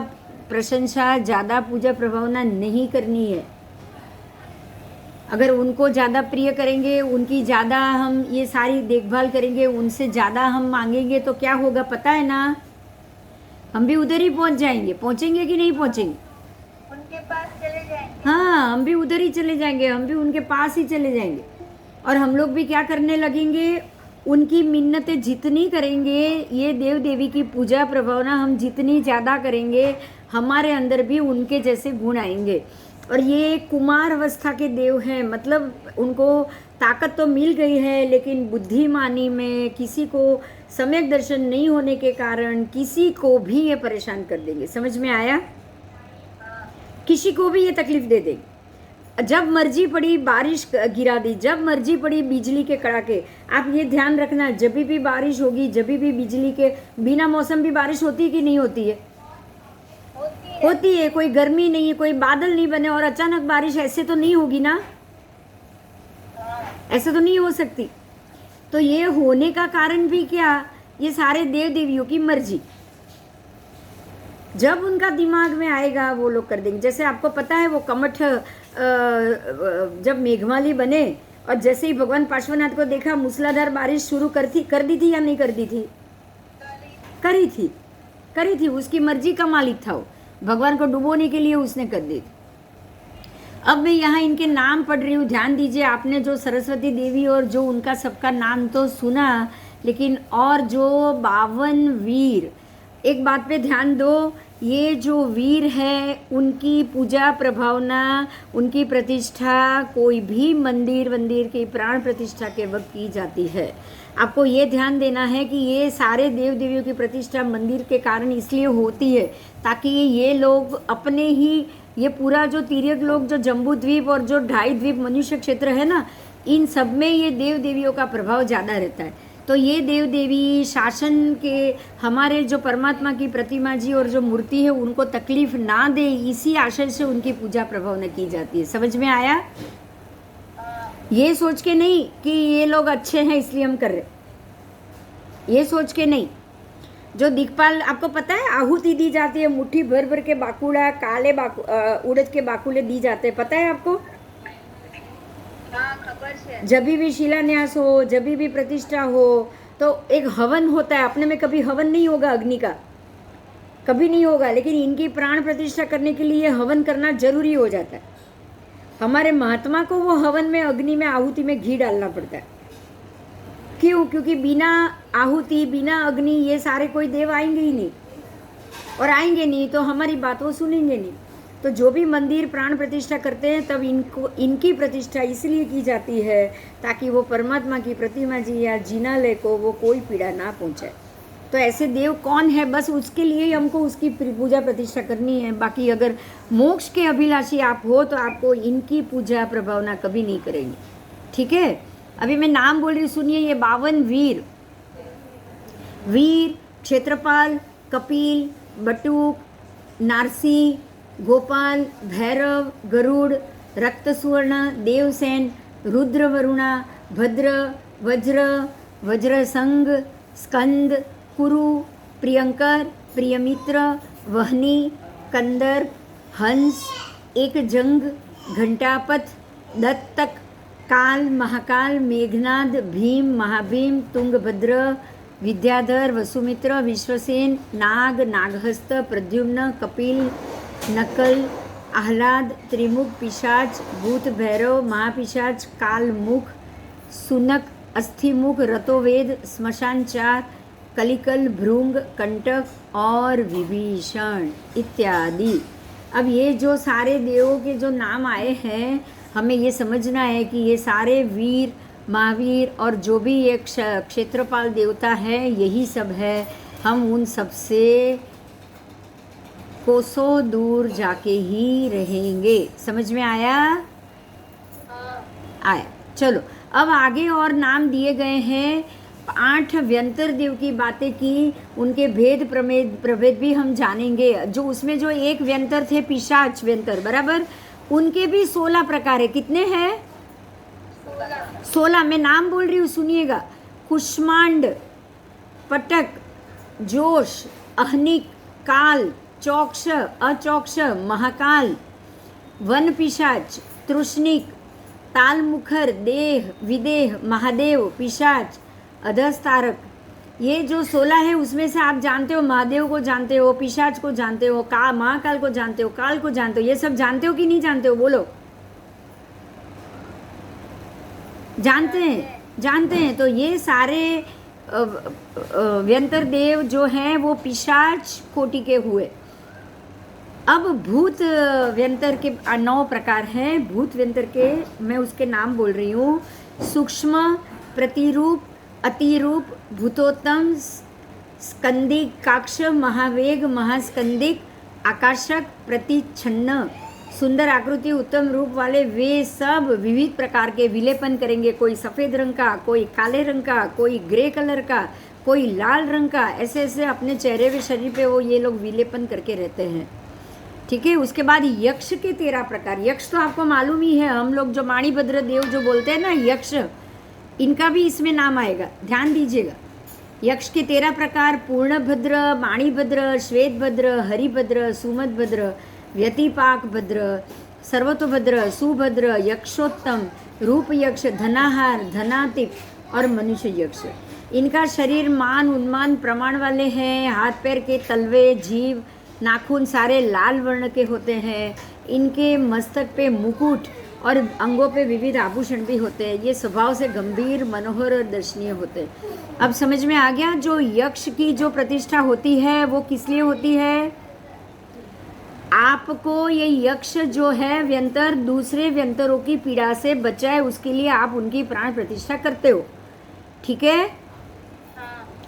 प्रशंसा, ज़्यादा पूजा प्रभावना नहीं करनी है। अगर उनको ज़्यादा प्रिय करेंगे, उनकी ज़्यादा हम ये सारी देखभाल करेंगे, उनसे ज़्यादा हम मांगेंगे तो क्या होगा पता है ना? हम भी उधर ही पहुंच जाएंगे। पहुंचेंगे कि नहीं पहुंचेंगे? उनके पास चले जाएंगे। हाँ, हम भी उधर ही चले जाएंगे, हम भी उनके पास ही चले जाएंगे। और हम लोग भी क्या करने लगेंगे? उनकी मिन्नतें जितनी करेंगे, ये देव देवी की पूजा प्रभावना हम जितनी ज़्यादा करेंगे, हमारे अंदर भी उनके जैसे गुण आएंगे। और ये कुमार अवस्था के देव हैं, मतलब उनको ताकत तो मिल गई है, लेकिन बुद्धिमानी में किसी को सम्यक दर्शन नहीं होने के कारण किसी को भी ये परेशान कर देंगे। समझ में आया? किसी को भी ये तकलीफ दे देगी। जब मर्जी पड़ी बारिश गिरा दी, जब मर्जी पड़ी बिजली के कड़ाके। आप ये ध्यान रखना, जब भी बारिश होगी, जब भी बिजली के बिना मौसम भी बारिश होती है कि नहीं होती है? होती है। कोई गर्मी नहीं है, कोई बादल नहीं बने और अचानक बारिश, ऐसे तो नहीं होगी ना, ऐसे तो नहीं हो सकती। तो ये होने का कारण भी क्या? ये सारे देव देवियों की मर्जी। जब उनका दिमाग में आएगा वो लोग कर देंगे। जैसे आपको पता है वो कमठ जब मेघमाली बने और जैसे ही भगवान पार्श्वनाथ को देखा, मूसलाधार बारिश शुरू कर दी थी या नहीं कर दी थी? करी थी। उसकी मर्जी का मालिक था वो, भगवान को डुबोने के लिए उसने कर दी थी। अब मैं यहाँ इनके नाम पढ़ रही हूँ, ध्यान दीजिए। आपने जो सरस्वती देवी और जो उनका सबका नाम तो सुना, लेकिन और जो 52 वीर, एक बात पे ध्यान दो, ये जो वीर है उनकी पूजा प्रभावना, उनकी प्रतिष्ठा कोई भी मंदिर की प्राण प्रतिष्ठा के वक्त की जाती है। आपको ये ध्यान देना है कि ये सारे देव देवियों की प्रतिष्ठा मंदिर के कारण इसलिए होती है ताकि ये लोग अपने ही, ये पूरा जो तिर्यक लोग, जो जम्बू द्वीप और जो 2.5 द्वीप मनुष्य क्षेत्र है ना, इन सब में ये देव देवियों का प्रभाव ज़्यादा रहता है। तो ये देव देवी शासन के, हमारे जो परमात्मा की प्रतिमा जी और जो मूर्ति है उनको तकलीफ ना दे, इसी आशय से उनकी पूजा प्रभाव न की जाती है। समझ में आया? ये सोच के नहीं कि ये लोग अच्छे हैं इसलिए हम कर रहे, ये सोच के नहीं। जो दिक्पाल, आपको पता है आहुति दी जाती है, मुट्ठी भर भर के बाकुड़ा, काले उड़द के बाकुले दी जाते हैं, पता है आपको? जब भी शिलान्यास हो, जब भी प्रतिष्ठा हो, तो एक हवन होता है। अपने में कभी हवन नहीं होगा अग्नि का, कभी नहीं होगा, लेकिन इनकी प्राण प्रतिष्ठा करने के लिए हवन करना जरूरी हो जाता है। हमारे महात्मा को वो हवन में, अग्नि में, आहुति में घी डालना पड़ता है। क्यों? क्योंकि बिना आहुति, बिना अग्नि ये सारे कोई देव आएंगे ही नहीं, और आएंगे नहीं तो हमारी बात वो सुनेंगे नहीं। तो जो भी मंदिर प्राण प्रतिष्ठा करते हैं तब इनकी प्रतिष्ठा इसलिए की जाती है ताकि वो परमात्मा की प्रतिमा जी या जिनालय को वो कोई पीड़ा ना पहुंचाए। तो ऐसे देव कौन है, बस उसके लिए ही हमको उसकी पूजा प्रतिष्ठा करनी है। बाकी अगर मोक्ष के अभिलाषी आप हो तो आपको इनकी पूजा प्रभावना कभी नहीं करेंगे। ठीक है? अभी मैं नाम बोल रही हूँ, सुनिए। ये 52 वीर क्षेत्रपाल, कपिल, बटुक, नारसी, गोपाल, भैरव, गरुड़, रक्तसुवर्ण, देवसेन, रुद्र वरुणा, भद्र, वज्र, वज्रसंग, स्कंद, कुरु, प्रियंकर, प्रियमित्र, वहनी, कंदर, हंस, एक जंग, घंटापथ, दत्तक, काल, महाकाल, मेघनाद, भीम, महाभीम, तुंगभद्र, विद्याधर, वसुमित्र, विश्वसेन, नाग, नागहस्त, प्रद्युम्न, कपिल, नकल, आह्लाद, त्रिमुख, पिशाच, भूत, भैरव, महापिशाच, कालमुख, सुनक, अस्थिमुख, रतोवेद, स्मशान चार, कलिकल, भृंग, कंटक और विभीषण इत्यादि। अब ये जो सारे देवों के जो नाम आए हैं, हमें ये समझना है कि ये सारे वीर, महावीर और जो भी एक क्षेत्रपाल देवता है, यही सब है। हम उन सब से कोसों दूर जाके ही रहेंगे। समझ में आया? आया। चलो अब आगे और नाम दिए गए हैं। 8 व्यंतर देव की बातें की, उनके भेद प्रभेद भी हम जानेंगे। जो उसमें जो एक व्यंतर थे पिशाच व्यंतर, बराबर, उनके भी 16 प्रकार है। कितने हैं? 16। मैं नाम बोल रही हूँ, सुनिएगा। कुष्मांड, पटक, जोश, अहनिक, काल, चौक्ष, अचौक्ष, महाकाल, वन पिशाच, तृष्णिक, तालमुखर, देह, विदेह, महादेव, पिशाच, अधस्तारक। ये जो 16 है उसमें से आप जानते हो, महादेव को जानते हो, पिशाच को जानते हो, महाकाल को जानते हो, काल को जानते हो। ये सब जानते हो कि नहीं जानते हो? बोलो। जानते हैं। तो ये सारे व्यंतर देव जो हैं वो पिशाच कोटि के हुए। अब भूत व्यंतर के 9 प्रकार हैं। भूत व्यंतर के मैं उसके नाम बोल रही हूँ। सूक्ष्म, प्रतिरूप, अतिरूप, भूतोत्तम, स्कंदिक, काक्ष, महावेग, महास्कंदिक, आकाशक, प्रतिच्छन्न, सुंदर आकृति उत्तम रूप वाले वे सब विविध प्रकार के विलेपन करेंगे। कोई सफ़ेद रंग का, कोई काले रंग का, कोई ग्रे कलर का, कोई लाल रंग का, ऐसे ऐसे अपने चेहरे व शरीर पे वो ये लोग विलेपन करके रहते हैं। ठीक है। उसके बाद यक्ष के 13 प्रकार। यक्ष तो आपको मालूम ही है, हम लोग जो माणिभद्र देव जो बोलते हैं ना यक्ष, इनका भी इसमें नाम आएगा, ध्यान दीजिएगा। यक्ष के 13 प्रकार पूर्णभद्र, माणिभद्र, श्वेतभद्र, हरिभद्र, सुमतभद्र, व्यतिपाक भद्र, सर्वतोभद्र, सुभद्र, यक्षोत्तम, रूप यक्ष, धनाहार, धनातिप और मनुष्य यक्ष। इनका शरीर मान उन्मान प्रमाण वाले हैं। हाथ पैर के तलवे, जीभ, नाखून सारे लाल वर्ण के होते हैं। इनके मस्तक पे मुकुट और अंगों पे विविध आभूषण भी होते हैं। ये स्वभाव से गंभीर, मनोहर और दर्शनीय होते हैं। अब समझ में आ गया, जो यक्ष की जो प्रतिष्ठा होती है वो किस लिए होती है? आपको ये यक्ष जो है व्यंतर दूसरे व्यंतरों की पीड़ा से बचाए, उसके लिए आप उनकी प्राण प्रतिष्ठा करते हो। ठीक है।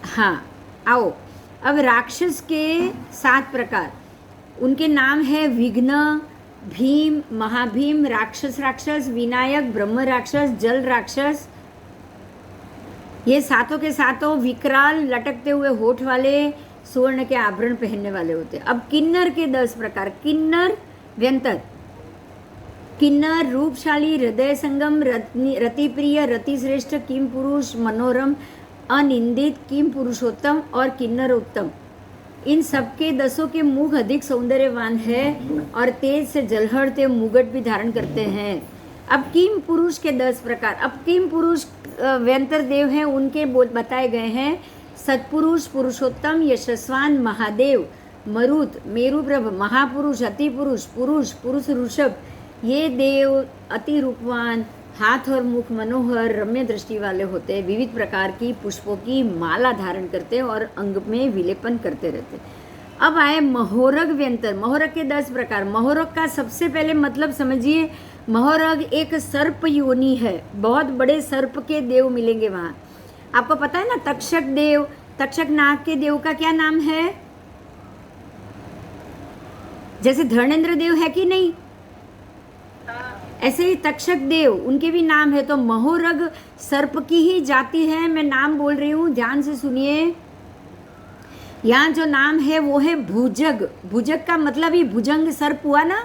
हाँ, आओ अब राक्षस के 7 प्रकार। उनके नाम है विघ्न, भीम, महाभीम, राक्षस राक्षस, विनायक, ब्रह्म राक्षस, जल राक्षस। ये सातों के सातों विकराल, लटकते हुए होठ वाले, स्वर्ण के आभरण पहनने वाले होते हैं। अब किन्नर के 10 प्रकार। किन्नर व्यंतर। किन्नर रूपशाली, हृदय संगम, रतिप्रिय, रतिश्रेष्ठ, किम पुरुष, मनोरम, अनिंदित, किम पुरुषोत्तम और किन्नर उत्तम। इन सबके 10 के मुख अधिक सौंदर्यवान है और तेज से जलहड़ते मुगट भी धारण करते हैं। अब किम पुरुष के 10 प्रकार। अब किम पुरुष व्यंतर देव हैं, उनके बताए गए हैं सत्पुरुष, पुरुषोत्तम, यशस्वान, महादेव, मरुत, मेरुप्रभ, महापुरुष, अतिपुरुष, पुरुष, पुरुष ऋषभ। ये देव अति रूपवान, हाथ और मुख मनोहर, रम्य दृष्टि वाले होते हैं। विविध प्रकार की पुष्पों की माला धारण करते हैं और अंग में विलेपन करते रहते हैं। अब आए महोरग व्यंतर। महोरग के 10 प्रकार। महोरग का सबसे पहले मतलब समझिए, महोरग एक सर्प योनि है। बहुत बड़े सर्प के देव मिलेंगे वहाँ। आपको पता है ना, तक्षक देव, तक्षक नाग के देव का क्या नाम है? जैसे धर्मेंद्र देव है कि नहीं, ऐसे ही तक्षक देव, उनके भी नाम है। तो महोरग सर्प की ही जाति है। मैं नाम बोल रही हूँ, ध्यान से सुनिए। यहाँ जो नाम है वो है भुजग। भुजग का मतलब ही भुजंग सर्प हुआ ना।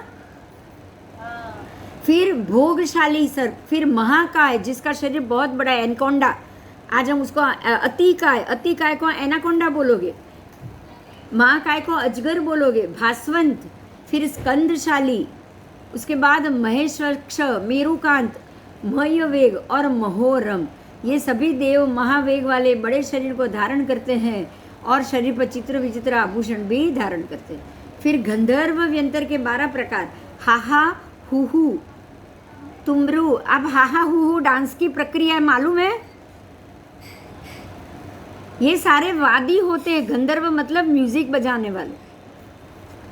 फिर भोगशाली सर्प, फिर महाकाय जिसका शरीर बहुत बड़ा है, एनकोंडा। आज हम उसको अतिकाय, अतिकाय को एनाकोंडा बोलोगे, महाकाय को अजगर बोलोगे, भास्वंत, फिर स्कंदशाली, उसके बाद महेश्वक्ष, मेरुकांत, मयवेग और महोरम। ये सभी देव महावेग वाले बड़े शरीर को धारण करते हैं और शरीर पर चित्र विचित्र आभूषण भी धारण करते हैं। फिर गंधर्व व्यंतर के 12 प्रकार। हाहा, हुहू, तुमरू। अब हाहा हुहू डांस की प्रक्रिया मालूम है? ये सारे वादी होते हैं। गंधर्व मतलब म्यूजिक बजाने वाले।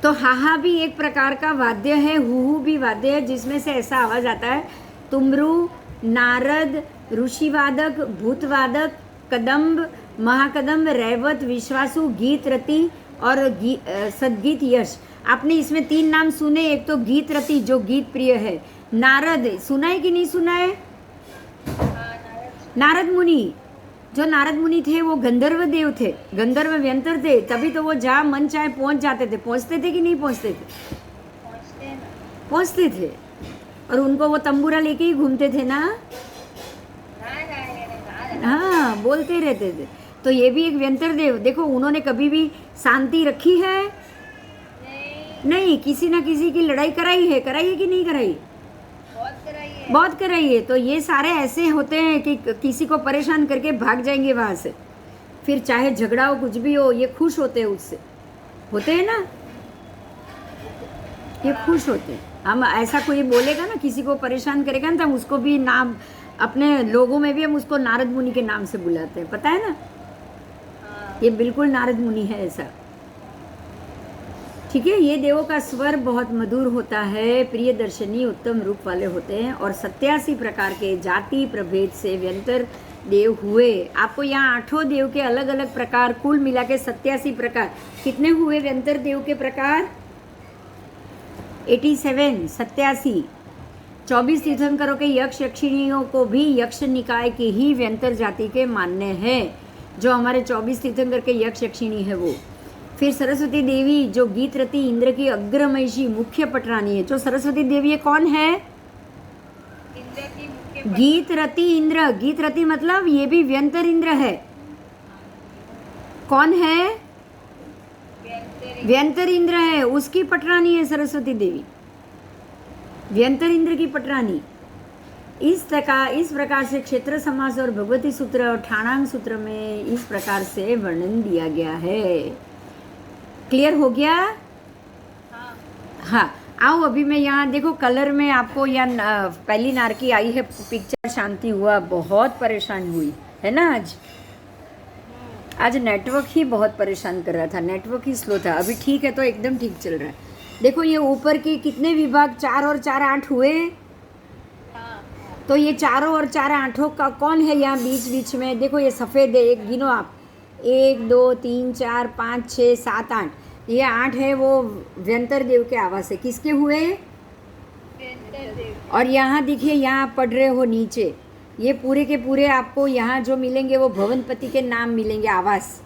तो हाहा भी एक प्रकार का वाद्य है, हुहू भी वाद्य है, जिसमें से ऐसा आवाज आता है। तुमरू, नारद, ऋषिवादक, भूतवादक, कदम्ब, महाकदम्ब, रैवत, विश्वासु, गीत रति और सदगीत यश। आपने इसमें 3 नाम सुने। एक तो गीत रति जो गीत प्रिय है, नारद सुना है कि नहीं सुना है? नारद मुनि, जो नारद मुनि थे वो गंधर्व देव थे, गंधर्व व्यंतर थे, तभी तो वो जहाँ मन चाहे पहुँच जाते थे। पहुँचते थे कि नहीं पहुँचते थे? पहुँचते थे। और उनको वो तंबूरा लेके ही घूमते थे ना। हाँ, बोलते रहते थे। तो ये भी एक व्यंतर देव। देखो, उन्होंने कभी भी शांति रखी है? नहीं। किसी ना किसी की लड़ाई कराई है कि नहीं कराई? बहुत कराई है। तो ये सारे ऐसे होते हैं कि किसी को परेशान करके भाग जाएंगे वहाँ से। फिर चाहे झगड़ा हो, कुछ भी हो, ये खुश होते हैं उससे। होते हैं ना, ये खुश होते हैं। हम ऐसा कोई बोलेगा ना, किसी को परेशान करेगा ना, तो हम उसको भी नाम, अपने लोगों में भी हम उसको नारद मुनि के नाम से बुलाते हैं। पता है ना, ये बिल्कुल नारद मुनि है ऐसा। ठीक है। ये देवों का स्वर बहुत मधुर होता है, प्रिय दर्शनी, उत्तम रूप वाले होते हैं और 87 प्रकार के जाति प्रभेद से व्यंतर देव हुए। आपको यहाँ 8 देव के अलग अलग प्रकार, कुल मिला के 87 प्रकार। कितने हुए व्यंतर देव के प्रकार? 87 87 24 तीर्थंकरों के यक्ष यक्षिणियों को भी यक्ष निकाय की ही व्यंतर जाति के मान्य है, जो हमारे 24 तीर्थंकर के यक्ष यक्षिणी है वो। फिर सरस्वती देवी जो गीत रति इंद्र की अग्रमयी मुख्य पटरानी है। जो सरस्वती देवी है कौन है? इंद्र की मुख्य गीत रति इंद्र। गीत रति मतलब ये भी व्यंतर इंद्र है। कौन है? व्यंतरी व्यंतर इंद्र है, उसकी पटरानी है सरस्वती देवी, व्यंतर इंद्र की पटरानी। इस प्रकार से क्षेत्र समास और भगवती सूत्र और ठाणांग सूत्र में इस प्रकार से वर्णन दिया गया है। क्लियर हो गया? हाँ हाँ, आओ अभी मैं यहाँ देखो कलर में आपको यहाँ पहली नारकी आई है पिक्चर। शांति हुआ बहुत परेशान हुई है ना आज नेटवर्क ही बहुत परेशान कर रहा था, नेटवर्क ही स्लो था। अभी ठीक है, तो एकदम ठीक चल रहा है। देखो ये ऊपर के कितने विभाग 4 और 4 8 हुए। हाँ तो ये चारों और 4 आठों का कौन है यहाँ बीच बीच में? देखो ये सफ़ेद है, एक गिनो आप, 1 2 3 4 5 6 7 8, ये 8 है वो व्यंतर देव के आवास है। किसके हुए? व्यंतर देव। और यहाँ देखिए, यहाँ आप पढ़ रहे हो नीचे, ये पूरे के पूरे आपको यहाँ जो मिलेंगे वो भवनपति के नाम मिलेंगे, आवास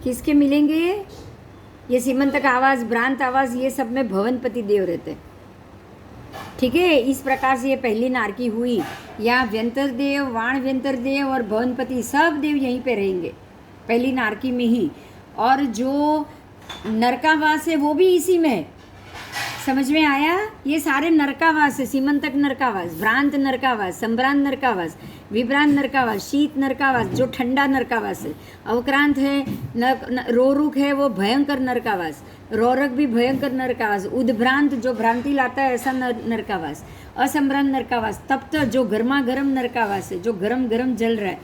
किसके मिलेंगे? ये सीमंतक आवास, भ्रांत आवास, ये सब में भवनपति देव रहते हैं। ठीक है, इस प्रकार से ये पहली नारकी हुई। यहाँ व्यंतर देव, वाण व्यंतर देव और भवनपति सब देव यहीं पे रहेंगे पहली नारकी में ही। और जो नरकावास है वो भी इसी में है। समझ में आया? ये सारे नरकावास है, सीमंतक नरकावास, भ्रांत नरकावास, संभ्रांत नरकावास, विभ्रांत नरकावास, शीत नरकावास जो ठंडा नरकावास है, अवक्रांत है, रोरुक है वो भयंकर नरकावास, रोरक भी भयंकर नरकावास, उद्भ्रांत जो भ्रांति लाता है ऐसा नरकावास, असंभ्रांत नरकावास, तप्त जो गर्मा गर्म नरकावास है, जो गरम गरम जल रहा है,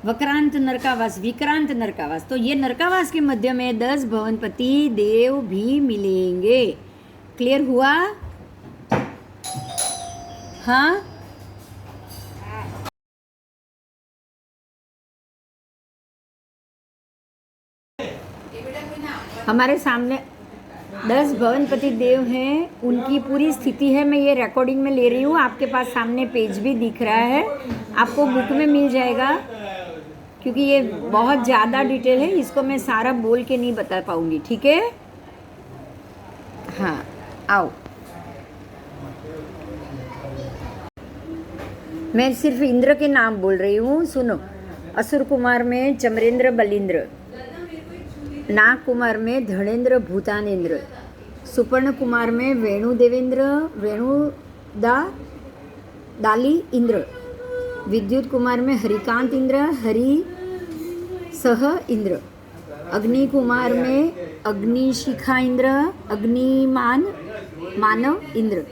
वक्रांत नरकावास, विक्रांत नरकावास। तो ये नरकावास के मध्य में 10 भवनपति देव भी मिलेंगे। क्लियर हुआ? हाँ, हमारे सामने 10 भवनपति देव हैं, उनकी पूरी स्थिति है। मैं ये रिकॉर्डिंग में ले रही हूँ, आपके पास सामने पेज भी दिख रहा है, आपको बुक में मिल जाएगा, क्योंकि ये बहुत ज़्यादा डिटेल है, इसको मैं सारा बोल के नहीं बता पाऊँगी। ठीक है? हाँ, आओ, मैं सिर्फ इंद्र के नाम बोल रही हूँ, सुनो। असुर कुमार में चमरेंद्र बलिंद्र, नाग कुमार में धनेन्द्र भूतानेन्द्र, सुपर्ण कुमार में वेणु देवेंद्र, दाली इंद्र, विद्युत कुमार में हरिकांत इंद्र, हरि सह इंद्र, अग्नि कुमार में अग्निशिखा इंद्र, अग्निमान मानव इंद्र,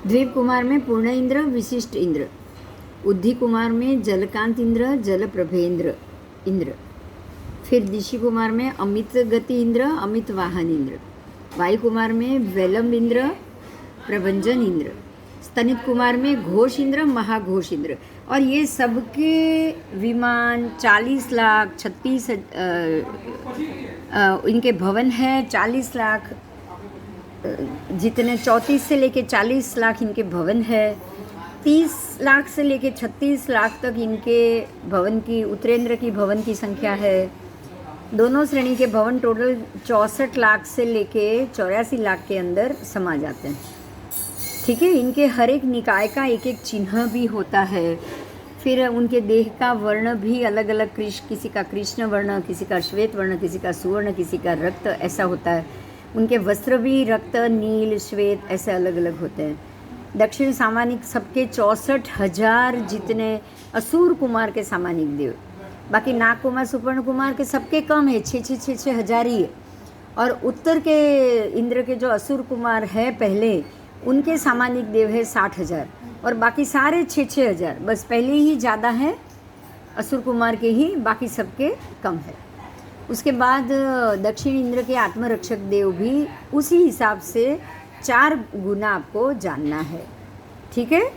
द्वीप कुमार में पूर्ण इंद्र, विशिष्ट इंद्र, उद्धि कुमार में जलकांत इंद्र, जल प्रभेंद्र इंद्र, फिर दिशि कुमार में अमित गति इंद्र, अमित वाहन इंद्र, वायु कुमार में वैलम इंद्र, प्रभंजन इंद्र, स्तनित कुमार में घोष इंद्र, महाघोष इंद्र। और ये सबके विमान 40 लाख 36 इनके भवन है, 40 लाख जितने 34 से लेके 40 लाख इनके भवन है, 30 लाख से लेके 36 लाख तक इनके भवन की, उत्तरेंद्र की भवन की संख्या है। दोनों श्रेणी के भवन टोटल 64 लाख से लेके 84 लाख के अंदर समा जाते हैं। ठीक है, इनके हर एक निकाय का एक एक चिन्ह भी होता है। फिर उनके देह का वर्ण भी अलग अलग, किसी का कृष्ण वर्ण, किसी का श्वेत वर्ण, किसी का सुवर्ण, किसी का रक्त, ऐसा होता है। उनके वस्त्र भी रक्त, नील, श्वेत ऐसे अलग अलग होते हैं। दक्षिण सामानिक सबके 64,000 जितने असुर कुमार के सामानिक देव, बाकी नाग कुमार, सुपर्ण कुमार के सबके कम है, 6 हज़ार ही है। और उत्तर के इंद्र के जो असुर कुमार है पहले, उनके सामानिक देव है 60,000 और बाकी सारे 6 हज़ार। बस पहले ही ज़्यादा है असुर कुमार के ही, बाकी सबके कम है। उसके बाद दक्षिण इंद्र के आत्मरक्षक देव भी उसी हिसाब से 4 गुना आपको जानना है। ठीक है,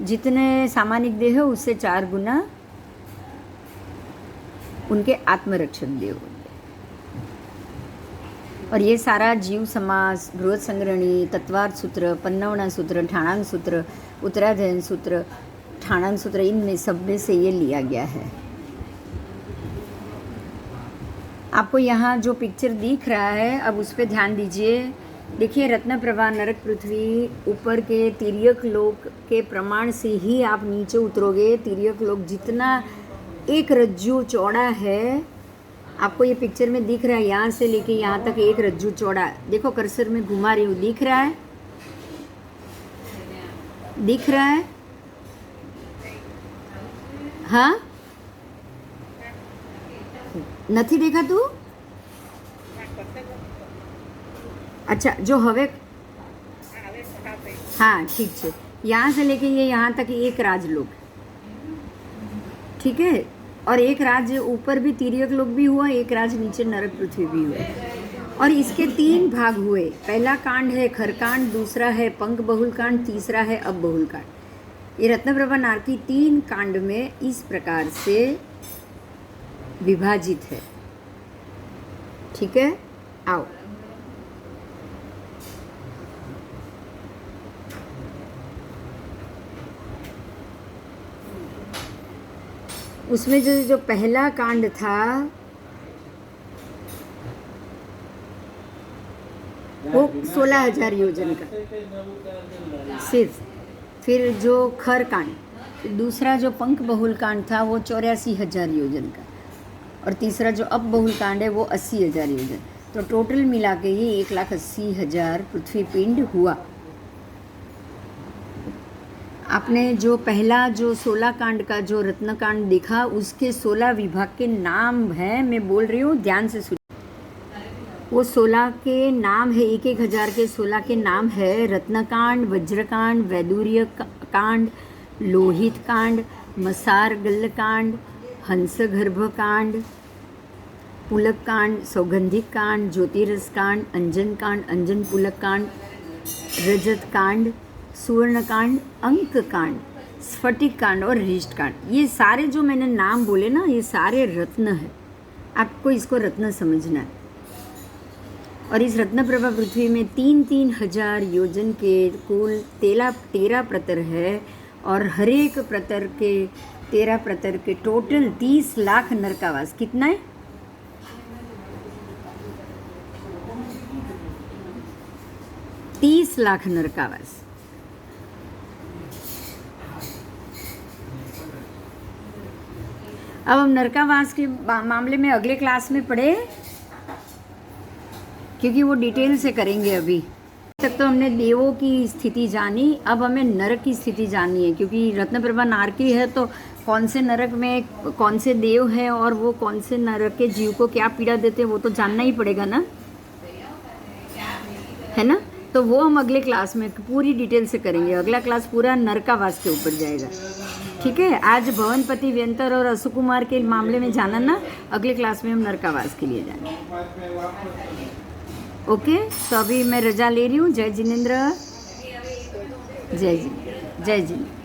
जितने सामानिक देव है उससे 4 गुना उनके आत्मरक्षक देव होंगे। और ये सारा जीव समास, बृहत संग्रहणी, तत्वार्थ सूत्र, पन्नवना सूत्र, ठाणांग सूत्र, उत्तराध्ययन सूत्र, ठाणांग सूत्र, इनमें सब में से ये लिया गया है। आपको यहाँ जो पिक्चर दिख रहा है अब उस पर ध्यान दीजिए। देखिए रत्न प्रभा, नरक पृथ्वी, ऊपर के तिर्यक लोक के प्रमाण से ही आप नीचे उतरोगे। तिर्यक लोक जितना एक रज्जू चौड़ा है, आपको ये पिक्चर में दिख रहा है, यहाँ से लेके यहाँ तक एक रज्जू चौड़ा। देखो कर्सर में घुमा रही हूँ, दिख रहा है? दिख रहा है? हाँ, નથી देखा तू? अच्छा, जो हवे हाँ ठीक है, यहाँ से लेके ये यहाँ तक एक राजलोक, ठीक है। और एक राज ऊपर भी तिर्यक लोक भी हुआ, एक राज नीचे नरक पृथ्वी भी हुआ। और इसके 3 भाग हुए। पहला कांड है खरकांड, दूसरा है पंख बहुल कांड, तीसरा है अब बहुल कांड। ये रत्नप्रभा नारकी 3 कांड में इस प्रकार से विभाजित है, ठीक है। आओ, उसमें जो पहला कांड था वो 16,000 योजन का सिर्फ। फिर जो खर कांड, दूसरा जो पंख बहुल कांड था वो 84,000 योजन का, और तीसरा जो अब बहुल कांड है वो 80,000 योजन। तो टोटल मिला के ही 1,80,000 पृथ्वी पिंड हुआ। आपने जो पहला जो 16 कांड का जो रत्न कांड देखा, उसके 16 विभाग के नाम हैं, मैं बोल रही हूँ ध्यान से सुनिए। वो 16 के नाम है, 1,000 के 16 के नाम है। रत्नकांड, वज्रकांड, वैदूर्य कांड, लोहित कांड, मसार गल्ल कांड, हंस गर्भ कांड, पुलक कांड, सौगंधिक कांड, ज्योतिरस कांड, अंजन कांड, अंजन पुलक कांड, रजत कांड, सुवर्ण कांड, अंक कांड, स्फटिक कांड और रिष्ट कांड। ये सारे जो मैंने नाम बोले ना, ये सारे रत्न है। आपको इसको रत्न समझना है। और इस रत्न प्रभा पृथ्वी में 3,000 योजन के कुल 13 प्रतर है, और हर एक प्रतर के 13 प्रतर के टोटल 30 लाख नरकावास। कितना है? 30 लाख नरकावास। अब हम नरकावास के मामले में अगले क्लास में पढ़े, क्योंकि वो डिटेल से करेंगे। अभी तक तो हमने देवों की स्थिति जानी, अब हमें नरक की स्थिति जाननी है। क्योंकि रत्नप्रभा नारकी है तो कौन से नरक में कौन से देव हैं और वो कौन से नरक के जीव को क्या पीड़ा देते हैं, वो तो जानना ही पड़ेगा ना, है ना। तो वो हम अगले क्लास में पूरी डिटेल से करेंगे। अगला क्लास पूरा नरकावास के ऊपर जाएगा, ठीक है। आज भवनपति, व्यंतर और असुकुमार के मामले में जाना ना, अगले क्लास में हम नरकावास के लिए जाएंगे। ओके, तो अभी मैं रजा ले रही हूँ। जय जिनेंद्र, जय जिनेंद्र, जय जिनेंद्र।